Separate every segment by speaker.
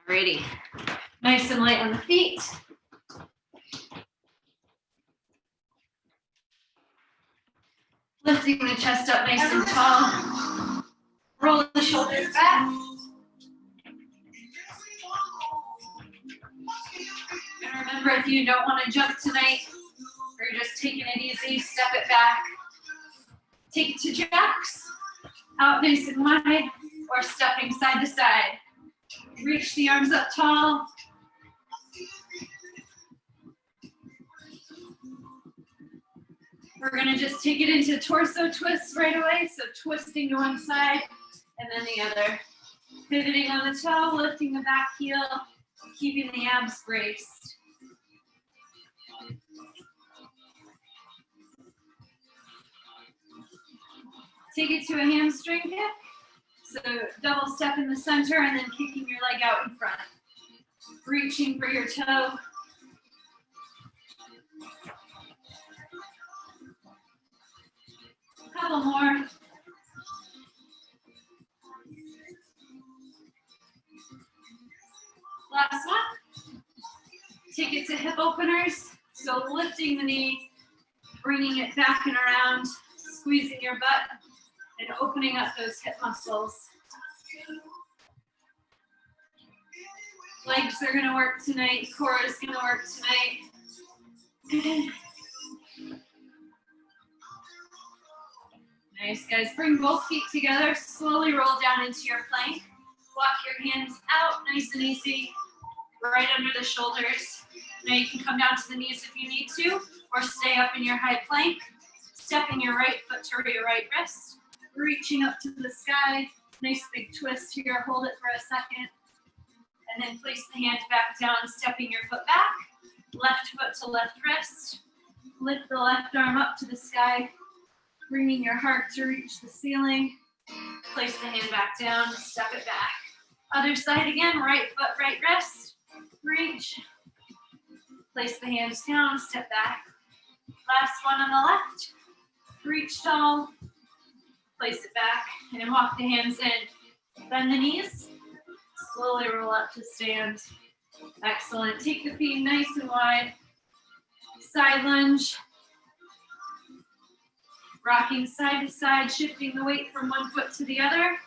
Speaker 1: Alrighty, nice and light on the feet. Lifting the chest up nice and tall. Roll the shoulders back. And remember, if you don't want to jump tonight, or you're just taking it easy, step it back. Take it to jacks, out nice and wide, or stepping side to side. Reach the arms up tall. We're gonna just take it into torso twists right away. So twisting to one side and then the other. Pivoting on the toe, lifting the back heel, keeping the abs braced. Take it to a hamstring kick. So double step in the center and then kicking your leg out in front. Reaching for your toe. A couple more. Last one. Take it to hip openers. So lifting the knee, bringing it back and around, squeezing your butt, and opening up those hip muscles. Legs are gonna work tonight, core is gonna work tonight. Nice, guys. Bring both feet together, slowly roll down into your plank. Walk your hands out, nice and easy, right under the shoulders. Now you can come down to the knees if you need to, or stay up in your high plank. Stepping your right foot to your right wrist. Reaching up to the sky, nice big twist here, hold it for a second. And then place the hand back down, stepping your foot back. Left foot to left wrist. Lift the left arm up to the sky, bringing your heart to reach the ceiling. Place the hand back down, step it back. Other side again, right foot, right wrist. Reach. Place the hands down, step back. Last one on the left. Reach tall. Place it back and then walk the hands in. Bend the knees. Slowly roll up to stand. Excellent. Take the feet nice and wide. Side lunge. Rocking side to side, shifting the weight from one foot to the other.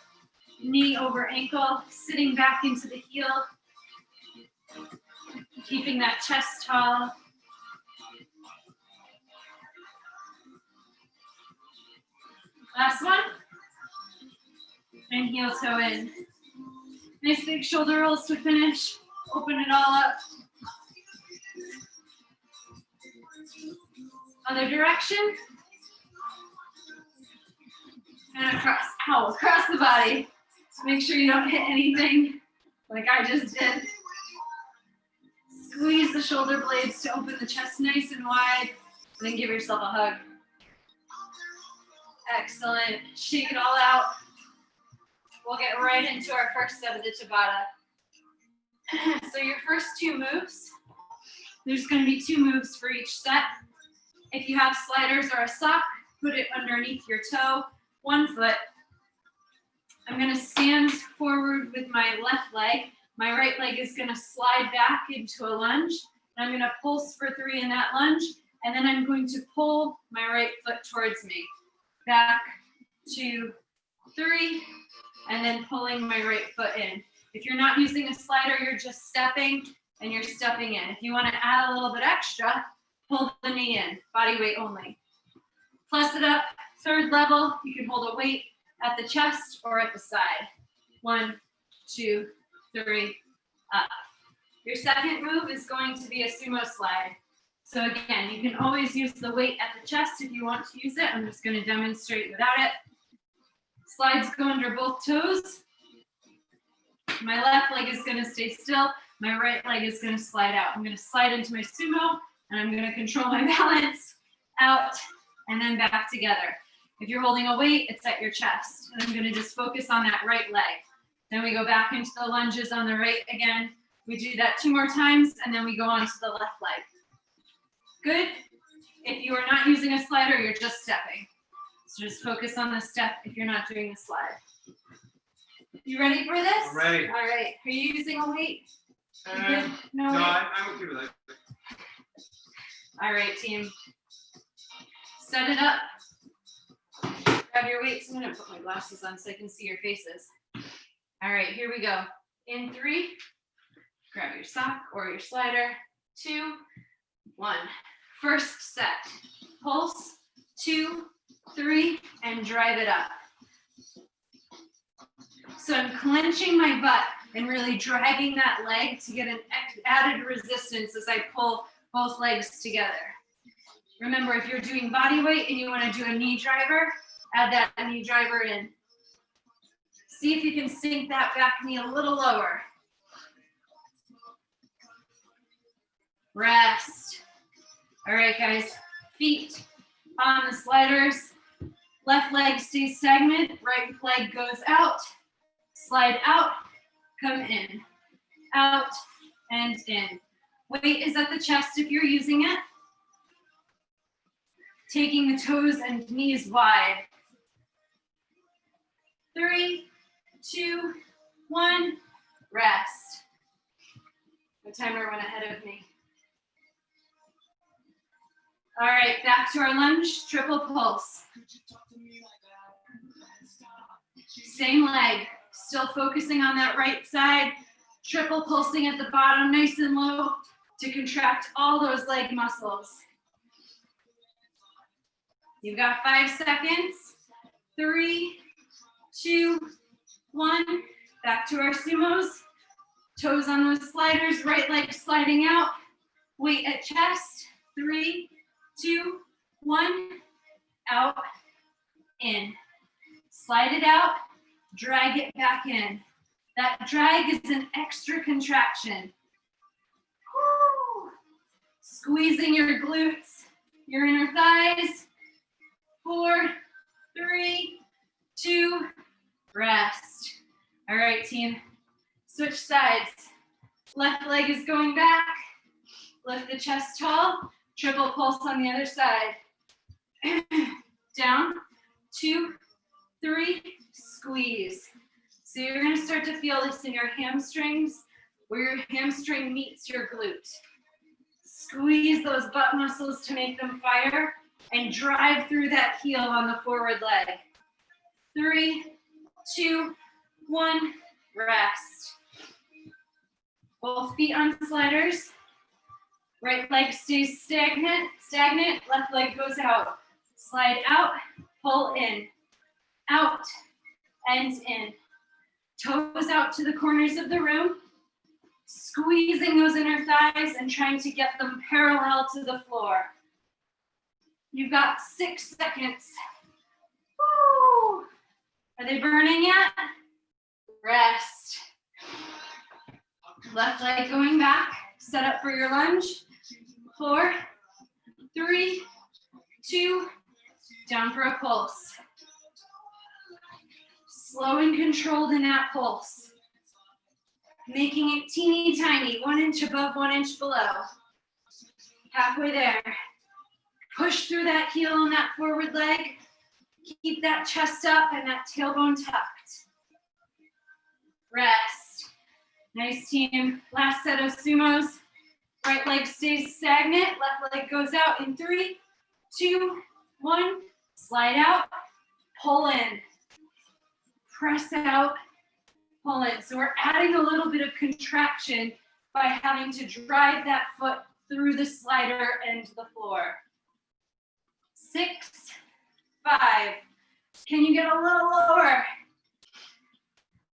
Speaker 1: Knee over ankle, sitting back into the heel. Keeping that chest tall. Last one. And heel toe in. Nice big shoulder rolls to finish. Open it all up. Other direction. And across the body. Make sure you don't hit anything like I just did. Squeeze the shoulder blades to open the chest nice and wide, and then give yourself a hug. Excellent. Shake it all out. We'll get right into our first set of the Tabata. So your first two moves, there's going to be 2 moves for each set. If you have sliders or a sock, put it underneath your toe, 1 foot. I'm going to stand forward with my left leg. My right leg is going to slide back into a lunge. And I'm going to pulse for 3 in that lunge. And then I'm going to pull my right foot towards me. Back, 2, 3, and then pulling my right foot in. If you're not using a slider, you're just stepping and you're stepping in. If you want to add a little bit extra, pull the knee in, body weight only. Plus it up, 3rd level, you can hold a weight at the chest or at the side. 1, 2, 3, up. Your second move is going to be a sumo slide. So again, you can always use the weight at the chest if you want to use it. I'm just going to demonstrate without it. Slides go under both toes. My left leg is going to stay still. My right leg is going to slide out. I'm going to slide into my sumo, and I'm going to control my balance out and then back together. If you're holding a weight, it's at your chest. And I'm going to just focus on that right leg. Then we go back into the lunges on the right again. We do that 2 more times, and then we go on to the left leg. Good. If you are not using a slider, you're just stepping. So just focus on the step if you're not doing the slide. You ready for this?
Speaker 2: I'm ready.
Speaker 1: All right. Are you using a weight? You good?
Speaker 2: No,
Speaker 1: weight?
Speaker 2: I'm okay with that.
Speaker 1: All right, team. Set it up. Grab your weights. I'm going to put my glasses on so I can see your faces. All right, here we go. In 3, grab your sock or your slider. 2, 1. First set. Pulse. 2, 3, and drive it up. So I'm clenching my butt and really dragging that leg to get an added resistance as I pull both legs together. Remember, if you're doing body weight and you want to do a knee driver, add that knee driver in. See if you can sink that back knee a little lower. Rest. All right, guys. Feet on the sliders. Left leg stays stagnant. Right leg goes out. Slide out. Come in. Out and in. Weight is at the chest if you're using it. Taking the toes and knees wide. 3, 2, 1, rest. The timer went ahead of me. All right, back to our lunge, triple pulse. Same leg, still focusing on that right side, triple pulsing at the bottom, nice and low to contract all those leg muscles. You've got 5 seconds. 3, 2, 1. Back to our sumos. Toes on those sliders, right leg sliding out. Weight at chest. 3, 2, 1. Out, in. Slide it out, drag it back in. That drag is an extra contraction. Woo. Squeezing your glutes, your inner thighs. 4, 3, 2, rest. All right, team. Switch sides. Left leg is going back. Lift the chest tall. Triple pulse on the other side. Down. 2, 3, squeeze. So you're going to start to feel this in your hamstrings, where your hamstring meets your glute. Squeeze those butt muscles to make them fire and drive through that heel on the forward leg. 3, 2, 1, rest. Both feet on sliders. Right leg stays stagnant, left leg goes out. Slide out, pull in, out, and in. Toes out to the corners of the room, squeezing those inner thighs and trying to get them parallel to the floor. You've got 6 seconds. Woo! Are they burning yet? Rest. Left leg going back. Set up for your lunge. 4, 3, 2, down for a pulse. Slow and controlled in that pulse. Making it teeny tiny, 1 inch above, 1 inch below. Halfway there. Push through that heel on that forward leg. Keep that chest up and that tailbone tucked. Rest. Nice, team. Last set of sumos. Right leg stays stagnant. Left leg goes out in 3, 2, 1. Slide out. Pull in. Press out. Pull in. So we're adding a little bit of contraction by having to drive that foot through the slider and the floor. 6, 5. Can you get a little lower?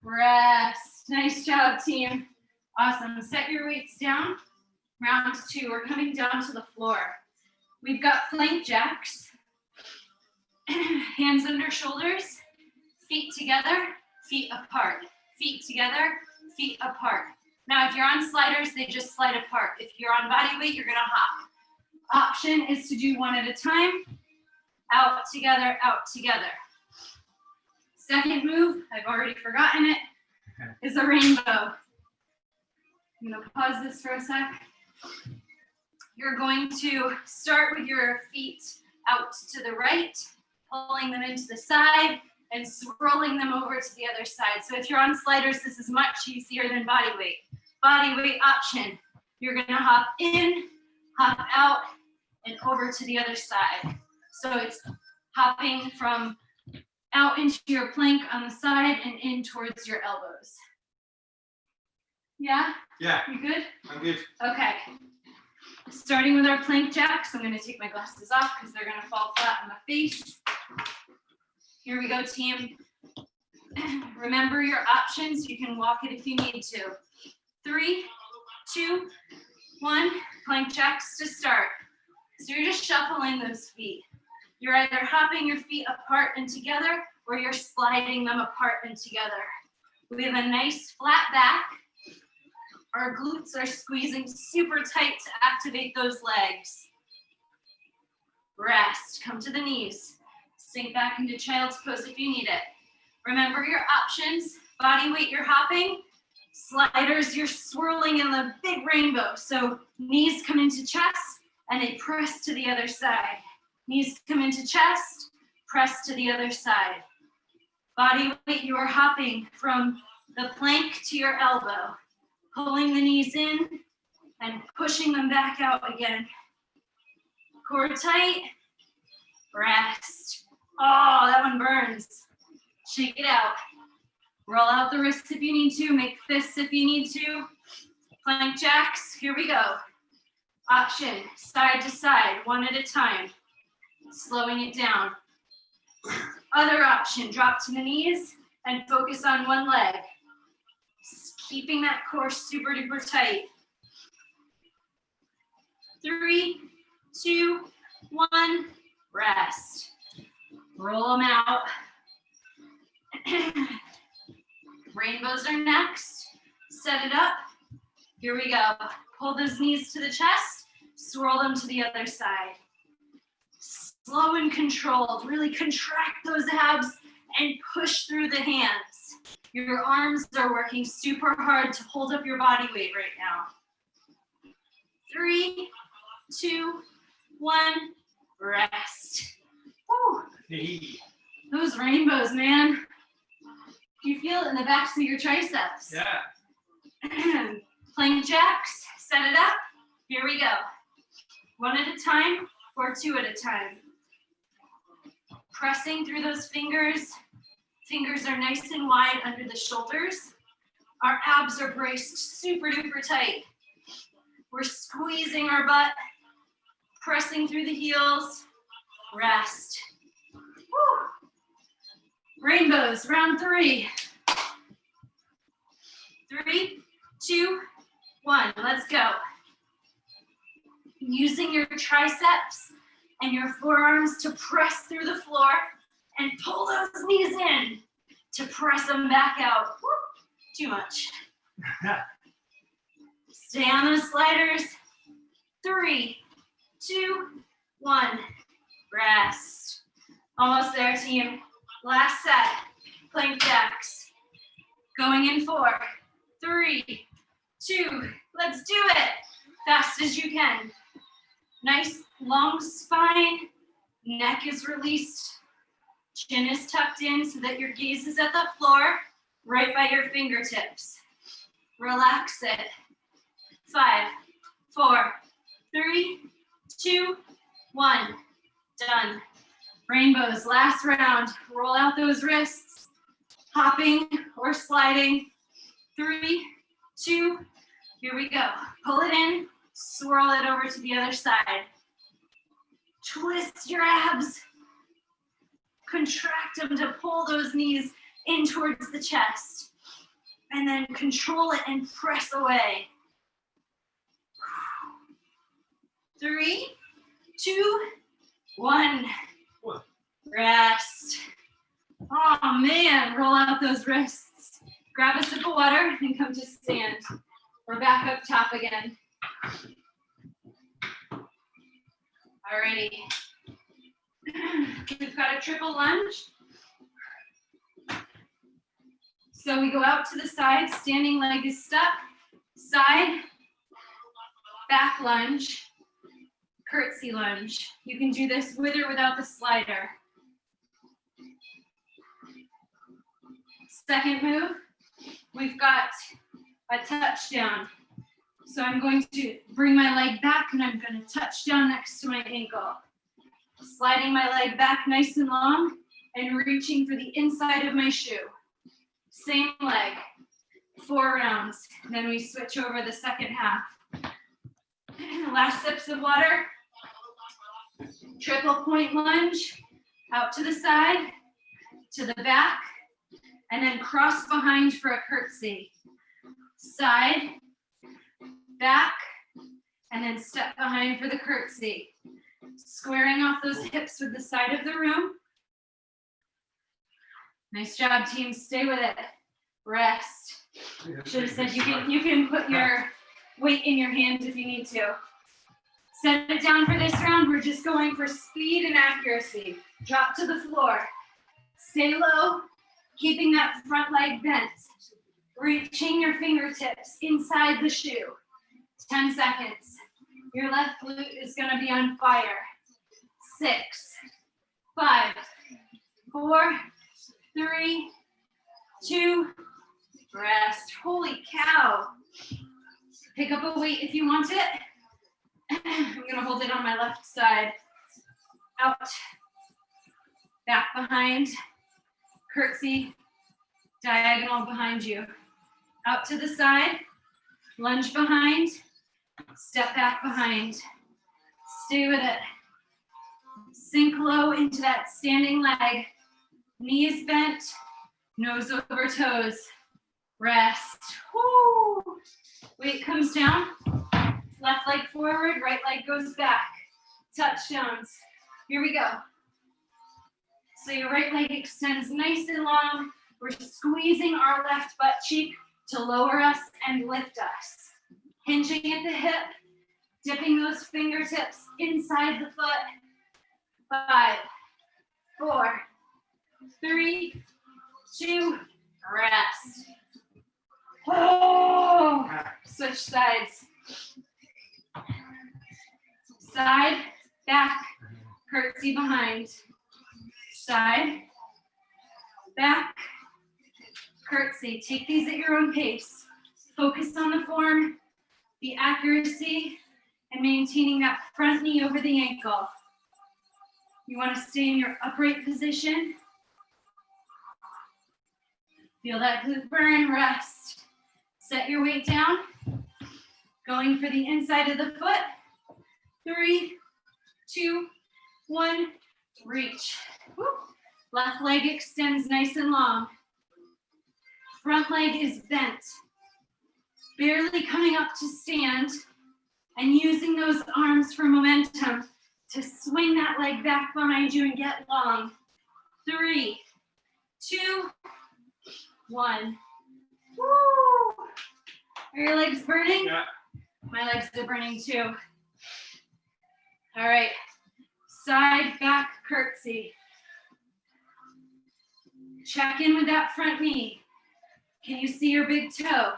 Speaker 1: Rest. Nice job, team. Awesome. Set your weights down. Round 2. We're coming down to the floor. We've got plank jacks. Hands under shoulders. Feet together. Feet apart. Feet together. Feet apart. Now, if you're on sliders, they just slide apart. If you're on body weight, you're going to hop. Option is to do 1 at a time. Out, together, out, together. Second move, I've already forgotten it, is a rainbow. I'm going to pause this for a sec. You're going to start with your feet out to the right, pulling them into the side, and swirling them over to the other side. So if you're on sliders, this is much easier than body weight. Body weight option. You're gonna hop in, hop out, and over to the other side. So it's hopping from out into your plank on the side and in towards your elbows. Yeah?
Speaker 2: Yeah.
Speaker 1: You good?
Speaker 2: I'm good.
Speaker 1: Okay. Starting with our plank jacks, I'm gonna take my glasses off because they're gonna fall flat on my face. Here we go, team. Remember your options. You can walk it if you need to. 3, 2, 1. Plank jacks to start. So you're just shuffling those feet. You're either hopping your feet apart and together, or you're sliding them apart and together. We have a nice flat back. Our glutes are squeezing super tight to activate those legs. Rest, come to the knees. Sink back into child's pose if you need it. Remember your options. Body weight, you're hopping. Sliders, you're swirling in the big rainbow. So knees come into chest and they press to the other side. Knees come into chest, press to the other side. Body weight, you are hopping from the plank to your elbow, pulling the knees in and pushing them back out again. Core tight, rest. Oh, that one burns. Shake it out. Roll out the wrists if you need to, make fists if you need to. Plank jacks, here we go. Option, side to side, one at a time. Slowing it down. Other option, drop to the knees and focus on one leg. Keeping that core super duper tight. 3, 2, 1, rest. Roll them out. Rainbows are next. Set it up. Here we go. Pull those knees to the chest, swirl them to the other side. Slow and controlled. Really contract those abs and push through the hands. Your arms are working super hard to hold up your body weight right now. 3, 2, 1, rest. Woo.
Speaker 2: Hey.
Speaker 1: Those rainbows, man. You feel it in the backs of your triceps.
Speaker 2: Yeah.
Speaker 1: Plank jacks, set it up. Here we go. One at a time or two at a time. Pressing through those fingers. Fingers are nice and wide under the shoulders. Our abs are braced super duper tight. We're squeezing our butt, pressing through the heels. Rest. Woo. Rainbows, round 3. 3, 2, 1, let's go. Using your triceps and your forearms to press through the floor and pull those knees in to press them back out. Woo, too much. Stay on those sliders. 3, 2, 1, rest. Almost there, team. Last set, plank jacks. Going in 4, 3, 2, let's do it. Fast as you can. Nice long spine, neck is released, chin is tucked in so that your gaze is at the floor, right by your fingertips. Relax it. 5, 4, 3, 2, 1, done. Rainbows, last round. Roll out those wrists, hopping or sliding. 3, 2, here we go. Pull it in, swirl it over to the other side. Twist your abs. Contract them to pull those knees in towards the chest. And then control it and press away. 3, 2, 1. Rest. Oh man, roll out those wrists. Grab a sip of water and come to stand. We're back up top again. Alrighty. We've got a triple lunge. So we go out to the side, standing leg is stuck. Side, back lunge, curtsy lunge. You can do this with or without the slider. Second move, we've got a touchdown. So I'm going to bring my leg back and I'm going to touch down next to my ankle. Sliding my leg back nice and long and reaching for the inside of my shoe. Same leg, 4 rounds. Then we switch over the second half. Last sips of water. Triple point lunge, out to the side, to the back, and then cross behind for a curtsy. Side, back, and then step behind for the curtsy. Squaring off those hips with the side of the room. Nice job, team. Stay with it. Rest. Should have said you can put your weight in your hand if you need to. Set it down for this round. We're just going for speed and accuracy. Drop to the floor. Stay low, keeping that front leg bent. Reaching your fingertips inside the shoe. 10 seconds. Your left glute is gonna be on fire. 6, 5, 4, 3, 2, rest. Holy cow. Pick up a weight if you want it. I'm gonna hold it on my left side. Out, back behind, curtsy, diagonal behind you. Out to the side, lunge behind, step back behind. Stay with it. Sink low into that standing leg. Knees bent, nose over toes. Rest. Woo. Weight comes down. Left leg forward, right leg goes back. Touchdowns. Here we go. So your right leg extends nice and long. We're squeezing our left butt cheek to lower us and lift us. Hinging at the hip, dipping those fingertips inside the foot. 5, 4, 3, 2, rest. Oh, switch sides. Side, back, curtsy behind. Side, back, curtsy. Take these at your own pace. Focus on the form, the accuracy, and maintaining that front knee over the ankle. You want to stay in your upright position. Feel that glute burn, rest. Set your weight down. Going for the inside of the foot. 3, 2, 1, reach. Woo. Left leg extends nice and long. Front leg is bent. Barely coming up to stand and using those arms for momentum to swing that leg back behind you and get long. 3, 2, 1. Woo! Are your legs burning?
Speaker 3: Yeah.
Speaker 1: My legs are burning too. All right, side, back, curtsy. Check in with that front knee. Can you see your big toe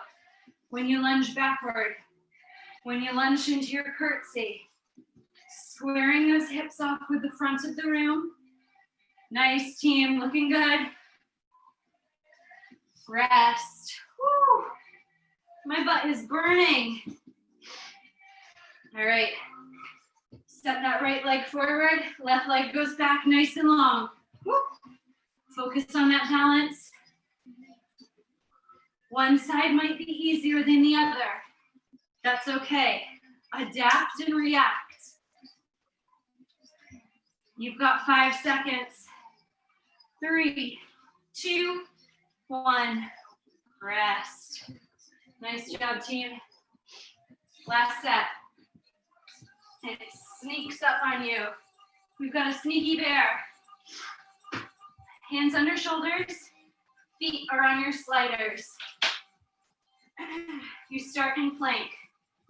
Speaker 1: when you lunge backward? When you lunge into your curtsy. Squaring those hips off with the front of the room. Nice, team, looking good. Rest. Woo. My butt is burning. All right. Step that right leg forward, left leg goes back nice and long. Woo. Focus on that balance. One side might be easier than the other. That's okay. Adapt and react. You've got 5 seconds. 3, 2, 1. Rest. Nice job, team. Last set. It sneaks up on you. We've got a sneaky bear. Hands under shoulders, feet are on your sliders. You start in plank.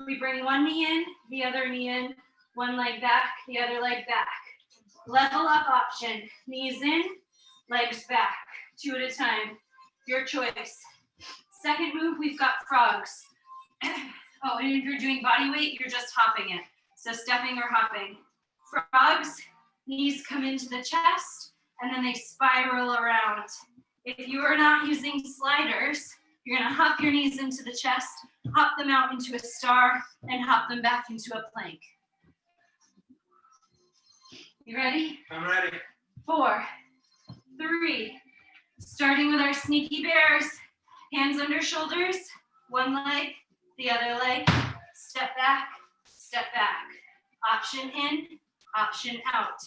Speaker 1: We bring one knee in, the other knee in, one leg back, the other leg back. Level up option, knees in, legs back, 2 at a time. Your choice. Second move, we've got frogs. Oh, and if you're doing body weight, you're just hopping it. So stepping or hopping. Frogs, knees come into the chest, and then they spiral around. If you are not using sliders, you're gonna hop your knees into the chest, hop them out into a star, and hop them back into a plank. You ready?
Speaker 3: I'm ready.
Speaker 1: 4, 3, starting with our sneaky bears. Hands under shoulders, one leg, the other leg, step back, option in, option out,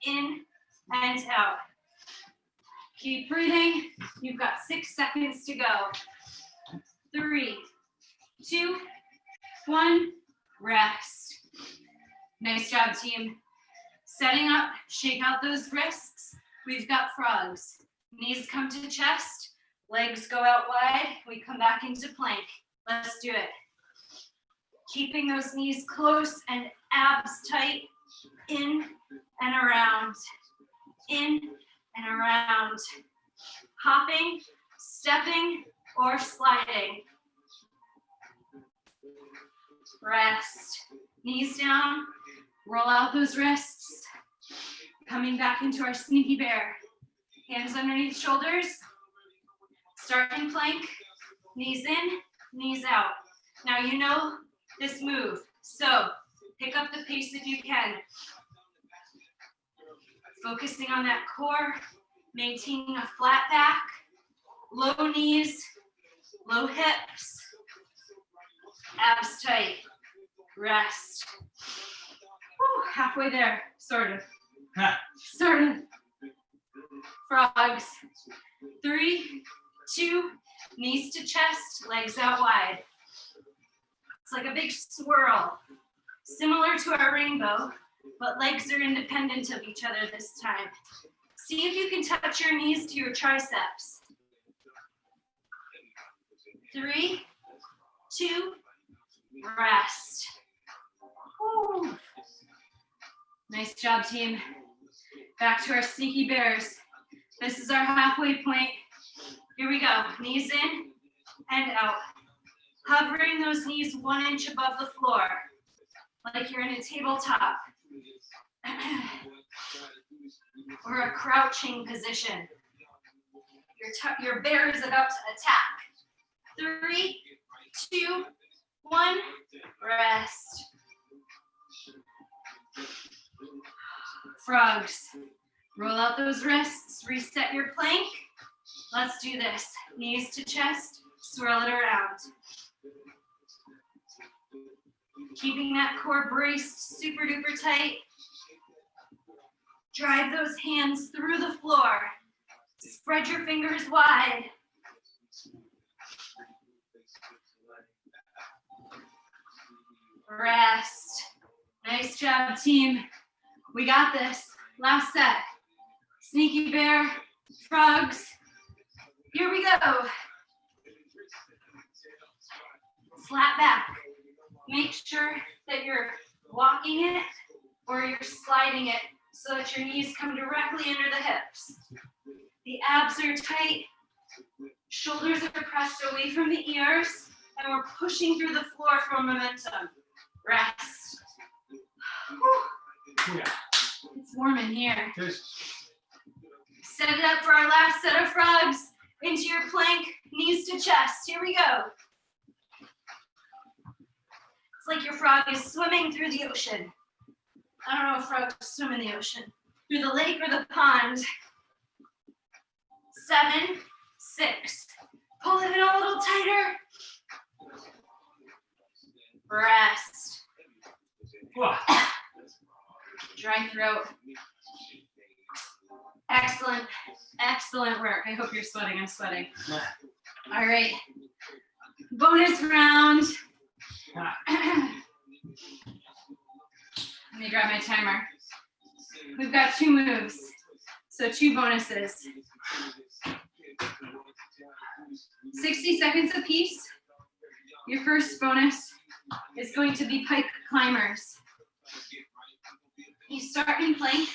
Speaker 1: in and out. Keep breathing, you've got 6 seconds to go. 3, 2, 1, rest. Nice job, team. Setting up, shake out those wrists. We've got frogs. Knees come to chest, legs go out wide, we come back into plank. Let's do it. Keeping those knees close and abs tight, in and around, in and around. Hopping, stepping, or sliding. Rest. Knees down, roll out those wrists. Coming back into our sneaky bear. Hands underneath shoulders. Starting plank, knees in, knees out. Now you know this move, so pick up the pace if you can. Focusing on that core, maintaining a flat back, low knees, low hips, abs tight, rest. Whew, halfway there, sort of. Sort of. Frogs. 3, 2, knees to chest, legs out wide. It's like a big swirl, similar to our rainbow, but legs are independent of each other this time. See if you can touch your knees to your triceps. 3, 2, rest. Whew. Nice job, team. Back to our sneaky bears. This is our halfway point. Here we go, knees in and out. Hovering those knees 1 inch above the floor, like you're in a tabletop. Or a crouching position. Your bear is about to attack. 3, 2, 1, rest. Frogs. Roll out those wrists, reset your plank. Let's do this. Knees to chest, swirl it around. Keeping that core braced super duper tight. Drive those hands through the floor. Spread your fingers wide. Rest. Nice job, team. We got this. Last set. Sneaky bear, frogs. Here we go. Flat back. Make sure that you're walking it or you're sliding it so that your knees come directly under the hips. The abs are tight. Shoulders are pressed away from the ears, and we're pushing through the floor for momentum. Rest.
Speaker 3: Yeah.
Speaker 1: It's warm in here.
Speaker 3: Good.
Speaker 1: Set it up for our last set of frogs. Into your plank, knees to chest. Here we go. It's like your frog is swimming through the ocean. I don't know if frogs swim in the ocean. Through the lake or the pond. 7, 6. Pull it in a little tighter. Rest. Dry throat. Excellent, excellent work. I hope you're sweating. I'm sweating. All right. Bonus round. Let me grab my timer. We've got 2 moves, so 2 bonuses. 60 seconds apiece. Your first bonus is going to be pike climbers. You start in plank.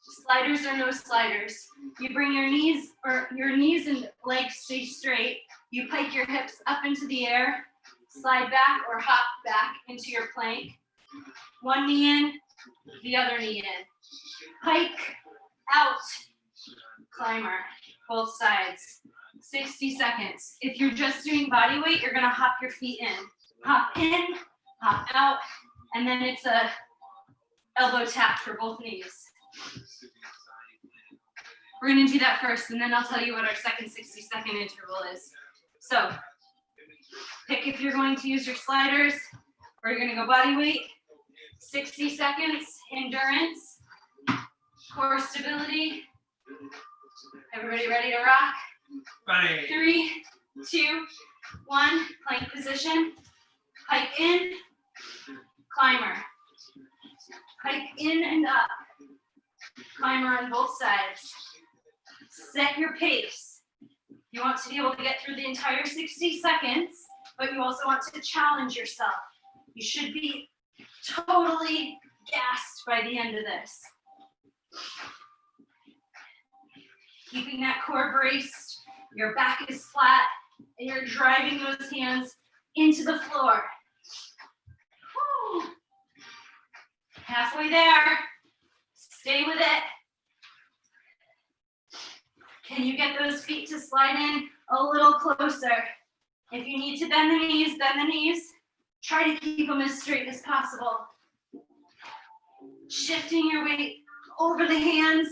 Speaker 1: Sliders or no sliders. You bring your knees and legs stay straight. You pike your hips up into the air, slide back or hop back into your plank. 1 knee in, the other knee in. Hike, out, climber, both sides. 60 seconds. If you're just doing body weight, you're gonna hop your feet in. Hop in, hop out, and then it's a elbow tap for both knees. We're gonna do that first, and then I'll tell you what our second 60-second interval is. So, pick if you're going to use your sliders, or you're gonna go body weight. 60 seconds, endurance, core stability. Everybody ready to rock?
Speaker 3: Bang.
Speaker 1: 3, 2, 1, plank position. Hike in, climber. Hike in and up. Climber on both sides. Set your pace. You want to be able to get through the entire 60 seconds, but you also want to challenge yourself. You should be totally gassed by the end of this. Keeping that core braced, your back is flat, and you're driving those hands into the floor. Woo. Halfway there. Stay with it. Can you get those feet to slide in a little closer? If you need to bend the knees, bend the knees. Try to keep them as straight as possible. Shifting your weight over the hands.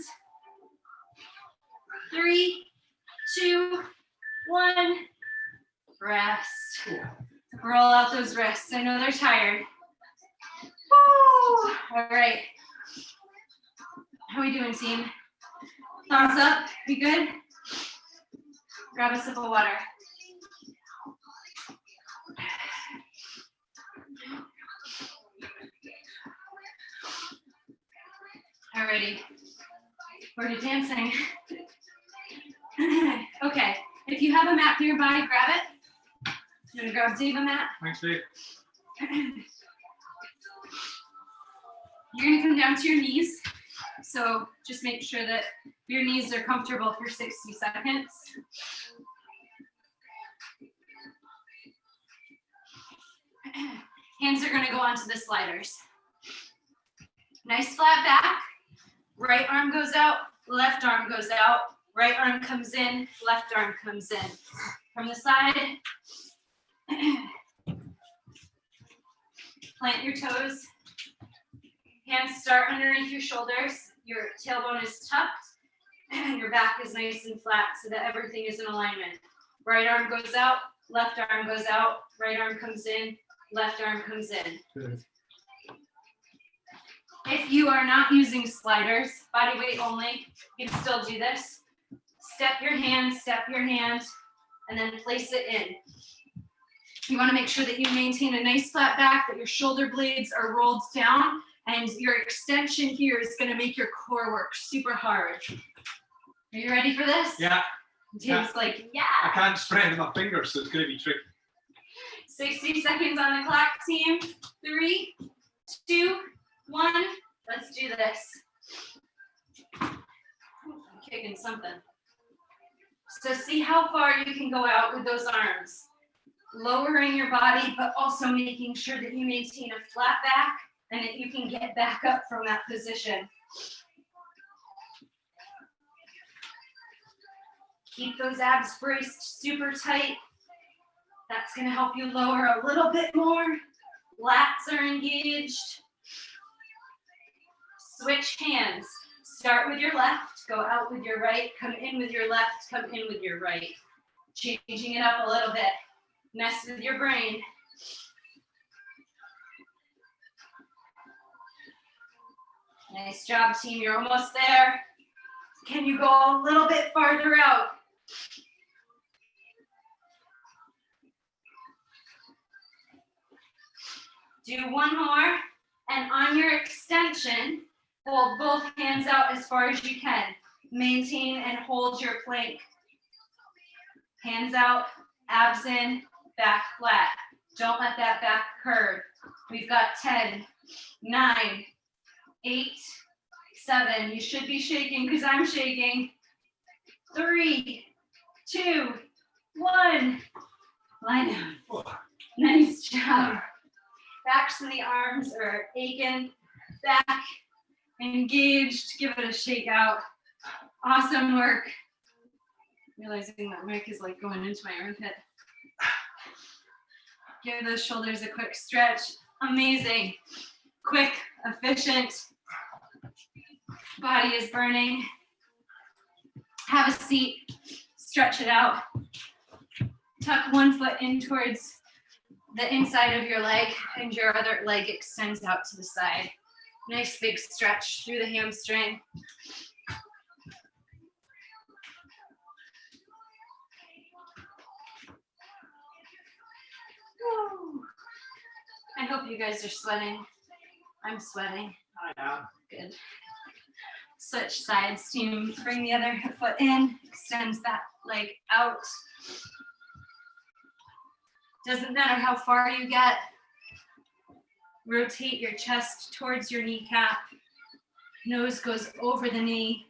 Speaker 1: 3, 2, 1. Rest. Roll out those wrists. I know they're tired. Woo. All right. How are we doing, team? Thumbs up. We good? Grab a sip of water. Alrighty. We're dancing. Okay. If you have a mat nearby, grab it. I'm gonna grab Dave a mat.
Speaker 3: Thanks, Dave.
Speaker 1: You're gonna come down to your knees. So just make sure that your knees are comfortable for 60 seconds. Hands are gonna go onto the sliders. Nice flat back. Right arm goes out, left arm goes out. Right arm comes in, left arm comes in. From the side, plant your toes. Hands start underneath your shoulders. Your tailbone is tucked, and your back is nice and flat so that everything is in alignment. Right arm goes out, left arm goes out, right arm comes in, left arm comes in.
Speaker 3: Good.
Speaker 1: If you are not using sliders, body weight only, you can still do this. Step your hand, and then place it in. You want to make sure that you maintain a nice flat back, that your shoulder blades are rolled down, and your extension here is going to make your core work super hard. Are you ready for this?
Speaker 3: Yeah.
Speaker 1: Dave's like, yeah.
Speaker 3: I can't spread my fingers, so it's going to be tricky.
Speaker 1: 60 seconds on the clock, team. 3, 2, 1. Let's do this. I'm kicking something. So see how far you can go out with those arms. Lowering your body, but also making sure that you maintain a flat back and that you can get back up from that position. Keep those abs braced super tight. That's going to help you lower a little bit more. Lats are engaged. Switch hands. Start with your left, go out with your right, come in with your left, come in with your right. Changing it up a little bit. Mess with your brain. Nice job, team. You're almost there. Can you go a little bit farther out? Do one more, and on your extension, hold both hands out as far as you can. Maintain and hold your plank. Hands out, abs in, back flat. Don't let that back curve. We've got 10, 9, 8, 7. You should be shaking because I'm shaking. 3, 2, 1. Lie down. Nice job. Backs and the arms are aching. back engaged. Give it a shake out. Awesome work. Realizing that mic is like going into my armpit. Give those shoulders a quick stretch. Amazing. Quick, efficient. Body is burning. Have a seat. Stretch it out. Tuck one foot in towards the inside of your leg, and your other leg extends out to the side. Nice big stretch through the hamstring. Woo. I hope you guys are sweating. I'm sweating.
Speaker 3: I am.
Speaker 1: Good. Switch sides, team. Bring the other foot in, extends that leg out. Doesn't matter how far you get. Rotate your chest towards your kneecap. Nose goes over the knee.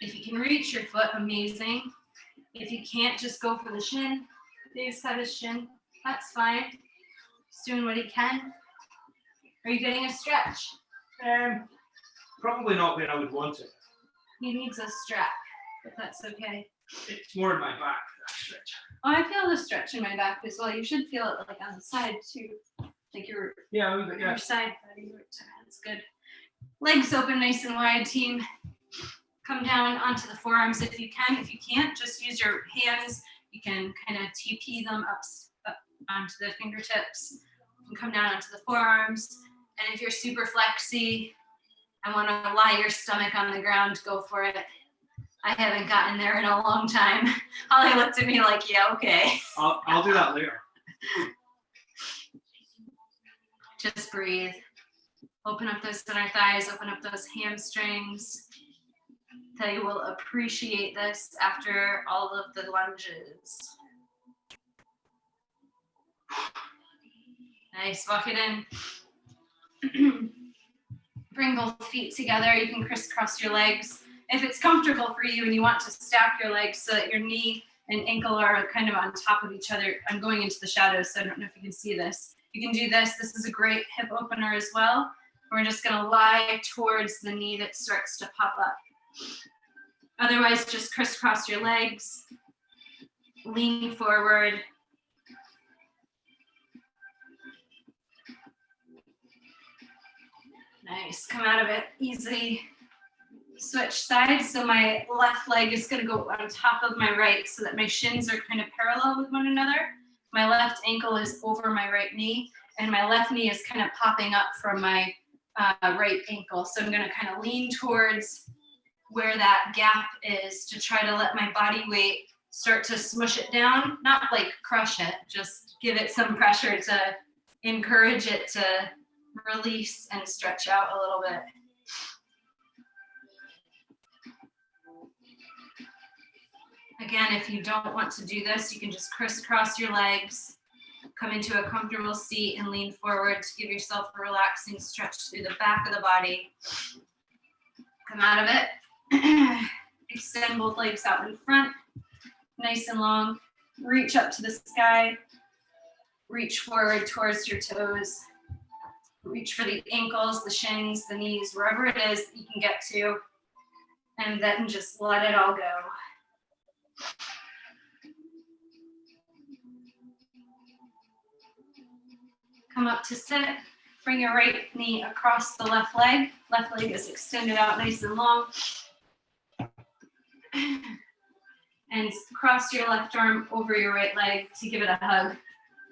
Speaker 1: If you can reach your foot, amazing. If you can't, just go for the shin. Dave's got his shin. That's fine. He's doing what he can. Are you getting a stretch?
Speaker 3: Probably not where I would want it.
Speaker 1: He needs a strap, but that's okay.
Speaker 3: It's more in my back, that stretch.
Speaker 1: Oh, I feel the stretch in my back as well. You should feel it like on the side too. Like your side body. That's good. Legs open nice and wide, team. Come down onto the forearms if you can. If you can't, just use your hands. You can kind of TP them up onto the fingertips. You can come down onto the forearms. And if you're super flexy and want to lie your stomach on the ground, go for it. I haven't gotten there in a long time. Holly looked at me like, yeah, okay.
Speaker 3: I'll do that later.
Speaker 1: Just breathe. Open up those center thighs, open up those hamstrings. They will appreciate this after all of the lunges. Nice, walk it in. Bring both feet together. You can crisscross your legs. If it's comfortable for you and you want to stack your legs so that your knee and ankle are kind of on top of each other. I'm going into the shadows, so I don't know if you can see this. You can do this. This is a great hip opener as well. We're just going to lie towards the knee that starts to pop up. Otherwise, just crisscross your legs. Lean forward. Nice. Come out of it easy. Switch sides. So my left leg is going to go on top of my right so that my shins are kind of parallel with one another. My left ankle is over my right knee, and my left knee is kind of popping up from my right ankle. So I'm going to kind of lean towards where that gap is to try to let my body weight start to smush it down, not like crush it, just give it some pressure to encourage it to release and stretch out a little bit. Again, if you don't want to do this, you can just crisscross your legs, come into a comfortable seat and lean forward to give yourself a relaxing stretch through the back of the body. Come out of it. Extend both legs out in front, nice and long. Reach up to the sky. Reach forward towards your toes. Reach for the ankles, the shins, the knees, wherever it is that you can get to. And then just let it all go. Come up to sit. Bring your right knee across the left leg. Left leg is extended out nice and long. And cross your left arm over your right leg to give it a hug.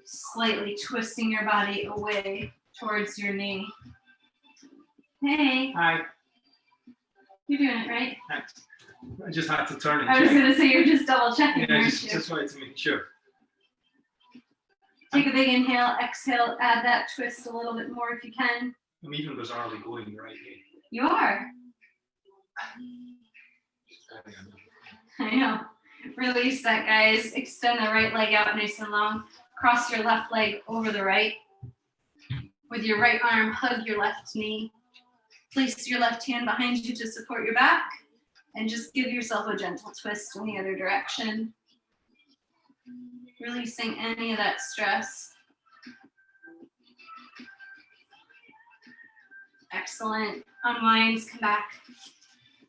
Speaker 1: Slightly twisting your body away towards your knee. Hey.
Speaker 3: Hi.
Speaker 1: You're doing it right.
Speaker 3: Thanks. I just had to turn it.
Speaker 1: I was going to say you're just double checking.
Speaker 3: Yeah,
Speaker 1: aren't
Speaker 3: just wanted to make sure.
Speaker 1: Take a big inhale, exhale, add that twist a little bit more if you can.
Speaker 3: I'm even bizarrely going the right way.
Speaker 1: You are. I know. Release that, guys. Extend the right leg out nice and long. Cross your left leg over the right. With your right arm, hug your left knee. Place your left hand behind you to support your back. And just give yourself a gentle twist in the other direction. Releasing any of that stress. Excellent. Unwinds, come back.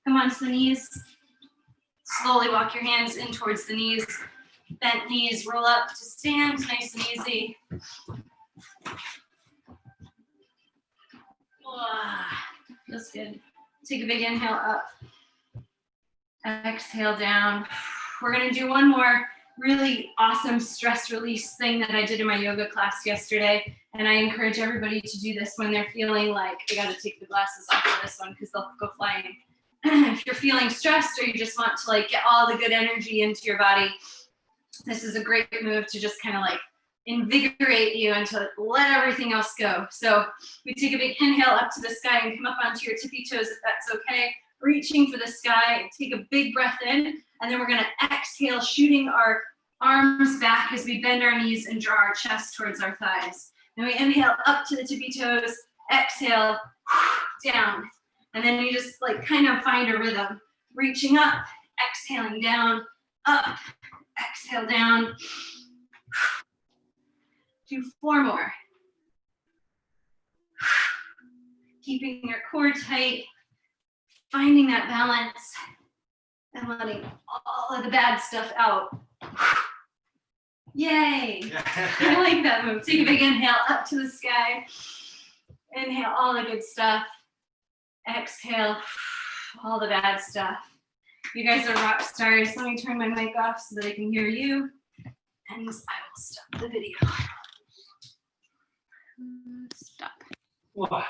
Speaker 1: Come onto the knees. Slowly walk your hands in towards the knees. Bent knees, roll up to stand, nice and easy. Feels good. Take a big inhale up. Exhale down. We're gonna do one more really awesome stress release thing that I did in my yoga class yesterday. And I encourage everybody to do this when they're feeling like they gotta take the glasses off for this one because they'll go flying. If you're feeling stressed or you just want to like get all the good energy into your body, this is a great move to just kind of like invigorate you and to let everything else go. So we take a big inhale up to the sky and come up onto your tippy toes if that's okay. Reaching for the sky, take a big breath in, and then we're gonna exhale, shooting our arms back as we bend our knees and draw our chest towards our thighs. Then we inhale up to the tippy toes, exhale, down. And then you just like kind of find a rhythm. Reaching up, exhaling down, up, exhale down. Do 4 more. Keeping your core tight, finding that balance, and letting all of the bad stuff out. Yay! I like that move. Take a big inhale up to the sky. Inhale all the good stuff. Exhale all the bad stuff. You guys are rock stars. Let me turn my mic off so that I can hear you. And I will stop the video. Stop.
Speaker 3: Wow.